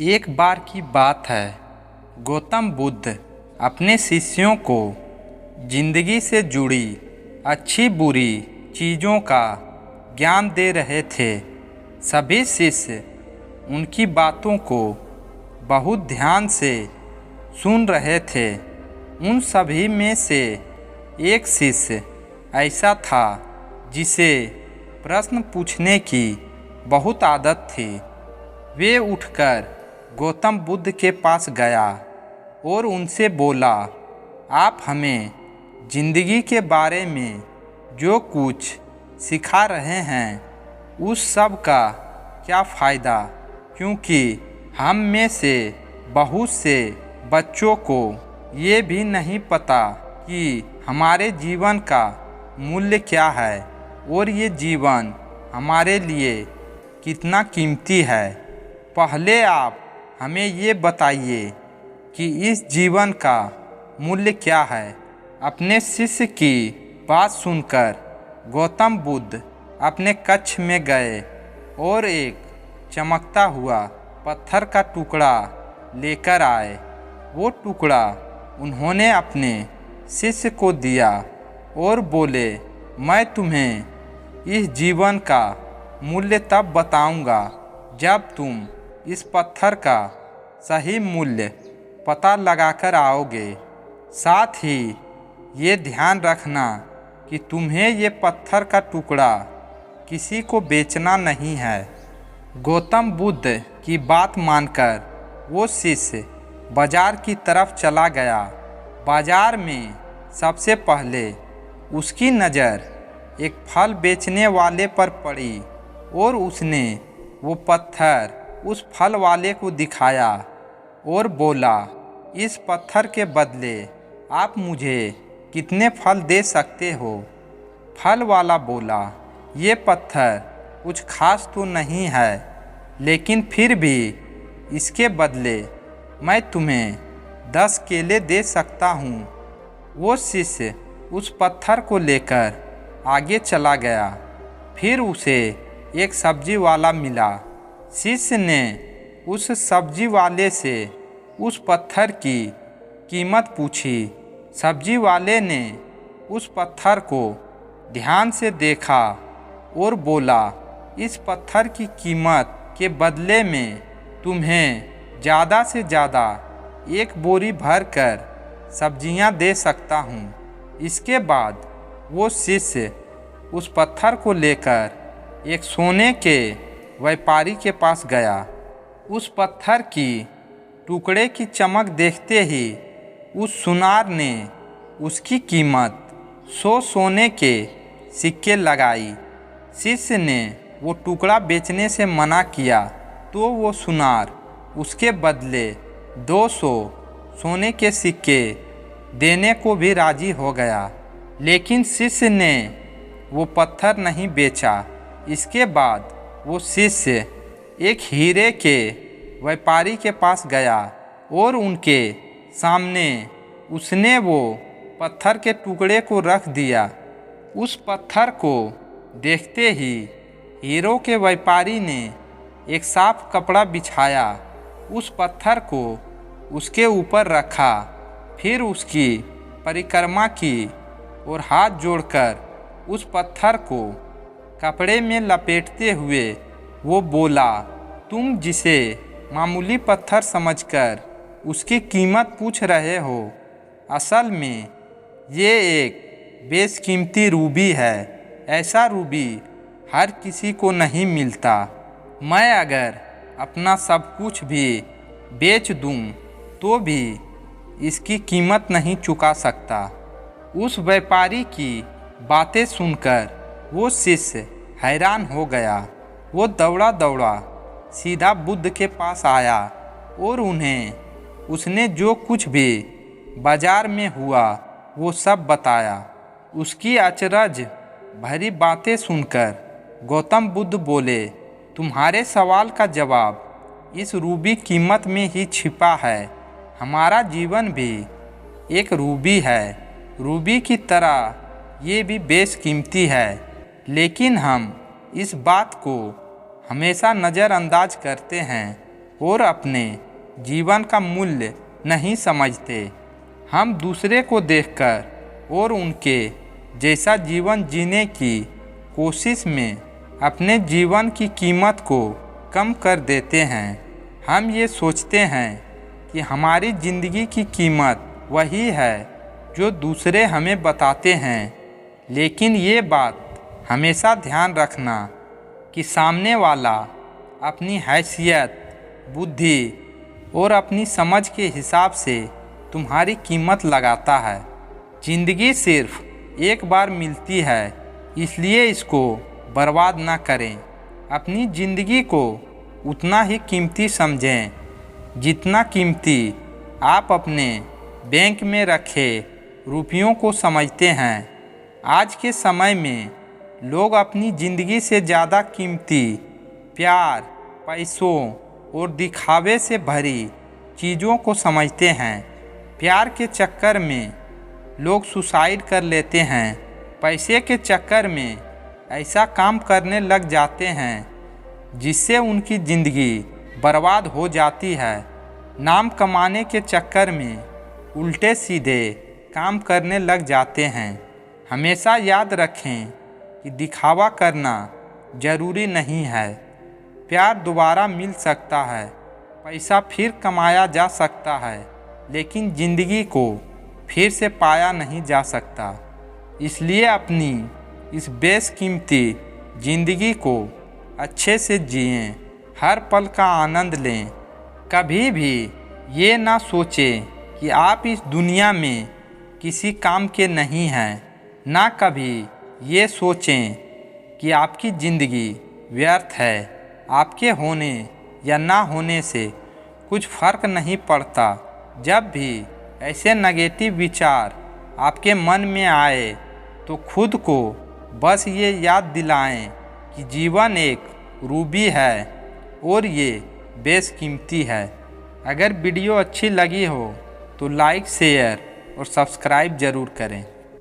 एक बार की बात है, गौतम बुद्ध अपने शिष्यों को जिंदगी से जुड़ी अच्छी बुरी चीज़ों का ज्ञान दे रहे थे। सभी शिष्य उनकी बातों को बहुत ध्यान से सुन रहे थे। उन सभी में से एक शिष्य ऐसा था जिसे प्रश्न पूछने की बहुत आदत थी। वे उठकर गौतम बुद्ध के पास गया और उनसे बोला, आप हमें जिंदगी के बारे में जो कुछ सिखा रहे हैं उस सब का क्या फ़ायदा, क्योंकि हम में से बहुत से बच्चों को ये भी नहीं पता कि हमारे जीवन का मूल्य क्या है और ये जीवन हमारे लिए कितना कीमती है। पहले आप हमें ये बताइए कि इस जीवन का मूल्य क्या है। अपने शिष्य की बात सुनकर गौतम बुद्ध अपने कक्ष में गए और एक चमकता हुआ पत्थर का टुकड़ा लेकर आए। वो टुकड़ा उन्होंने अपने शिष्य को दिया और बोले, मैं तुम्हें इस जीवन का मूल्य तब बताऊंगा जब तुम इस पत्थर का सही मूल्य पता लगाकर आओगे। साथ ही ये ध्यान रखना कि तुम्हें ये पत्थर का टुकड़ा किसी को बेचना नहीं है। गौतम बुद्ध की बात मानकर वो शिष्य बाजार की तरफ चला गया। बाजार में सबसे पहले उसकी नज़र एक फल बेचने वाले पर पड़ी और उसने वो पत्थर उस फल वाले को दिखाया और बोला, इस पत्थर के बदले आप मुझे कितने फल दे सकते हो। फल वाला बोला, ये पत्थर कुछ खास तो नहीं है, लेकिन फिर भी इसके बदले मैं तुम्हें 10 केले दे सकता हूँ। वो शिष्य उस पत्थर को लेकर आगे चला गया। फिर उसे एक सब्जी वाला मिला। शिष्य ने उस सब्जी वाले से उस पत्थर की कीमत पूछी। सब्जी वाले ने उस पत्थर को ध्यान से देखा और बोला, इस पत्थर की कीमत के बदले में तुम्हें ज़्यादा से ज़्यादा एक बोरी भर कर सब्जियां दे सकता हूँ। इसके बाद वो शिष्य उस पत्थर को लेकर एक सोने के व्यापारी के पास गया। उस पत्थर की टुकड़े की चमक देखते ही उस सुनार ने उसकी कीमत 100 सोने के सिक्के लगाई। शिष्य ने वो टुकड़ा बेचने से मना किया तो वो सुनार उसके बदले 200 सोने के सिक्के देने को भी राजी हो गया। लेकिन शिष्य ने वो पत्थर नहीं बेचा। इसके बाद वो शिष्य एक हीरे के व्यापारी के पास गया और उनके सामने उसने वो पत्थर के टुकड़े को रख दिया। उस पत्थर को देखते ही हीरो के व्यापारी ने एक साफ कपड़ा बिछाया, उस पत्थर को उसके ऊपर रखा, फिर उसकी परिक्रमा की और हाथ जोड़कर उस पत्थर को कपड़े में लपेटते हुए वो बोला, तुम जिसे मामूली पत्थर समझकर उसकी कीमत पूछ रहे हो, असल में ये एक बेशकीमती रूबी है। ऐसा रूबी हर किसी को नहीं मिलता। मैं अगर अपना सब कुछ भी बेच दूं तो भी इसकी कीमत नहीं चुका सकता। उस व्यापारी की बातें सुनकर वो शिष्य हैरान हो गया। वो दौड़ा दौड़ा सीधा बुद्ध के पास आया और उन्हें उसने जो कुछ भी बाजार में हुआ वो सब बताया। उसकी अचरज भरी बातें सुनकर गौतम बुद्ध बोले, तुम्हारे सवाल का जवाब इस रूबी कीमत में ही छिपा है। हमारा जीवन भी एक रूबी है। रूबी की तरह ये भी बेशकीमती है, लेकिन हम इस बात को हमेशा नज़रअंदाज करते हैं। और अपने जीवन का मूल्य नहीं समझते। हम दूसरे को देखकर और उनके जैसा जीवन जीने की कोशिश में अपने जीवन की कीमत को कम कर देते हैं। हम ये सोचते हैं कि हमारी ज़िंदगी की कीमत वही है जो दूसरे हमें बताते हैं, लेकिन ये बात हमेशा ध्यान रखना कि सामने वाला अपनी हैसियत, बुद्धि और अपनी समझ के हिसाब से तुम्हारी कीमत लगाता है। ज़िंदगी सिर्फ एक बार मिलती है, इसलिए इसको बर्बाद ना करें। अपनी ज़िंदगी को उतना ही कीमती समझें जितना कीमती आप अपने बैंक में रखे रुपयों को समझते हैं। आज के समय में लोग अपनी ज़िंदगी से ज़्यादा कीमती प्यार, पैसों और दिखावे से भरी चीज़ों को समझते हैं। प्यार के चक्कर में लोग सुसाइड कर लेते हैं, पैसे के चक्कर में ऐसा काम करने लग जाते हैं जिससे उनकी ज़िंदगी बर्बाद हो जाती है। नाम कमाने के चक्कर में उल्टे सीधे काम करने लग जाते हैं। हमेशा याद रखें कि दिखावा करना ज़रूरी नहीं है। प्यार दोबारा मिल सकता है, पैसा फिर कमाया जा सकता है, लेकिन ज़िंदगी को फिर से पाया नहीं जा सकता। इसलिए अपनी इस बेशकीमती ज़िंदगी को अच्छे से जिएं, हर पल का आनंद लें। कभी भी ये ना सोचें कि आप इस दुनिया में किसी काम के नहीं हैं। ना कभी ये सोचें कि आपकी ज़िंदगी व्यर्थ है। आपके होने या ना होने से कुछ फ़र्क नहीं पड़ता। जब भी ऐसे नेगेटिव विचार आपके मन में आए तो खुद को बस ये याद दिलाएं कि जीवन एक रूबी है और ये बेशकीमती है। अगर वीडियो अच्छी लगी हो तो लाइक, शेयर और सब्सक्राइब ज़रूर करें।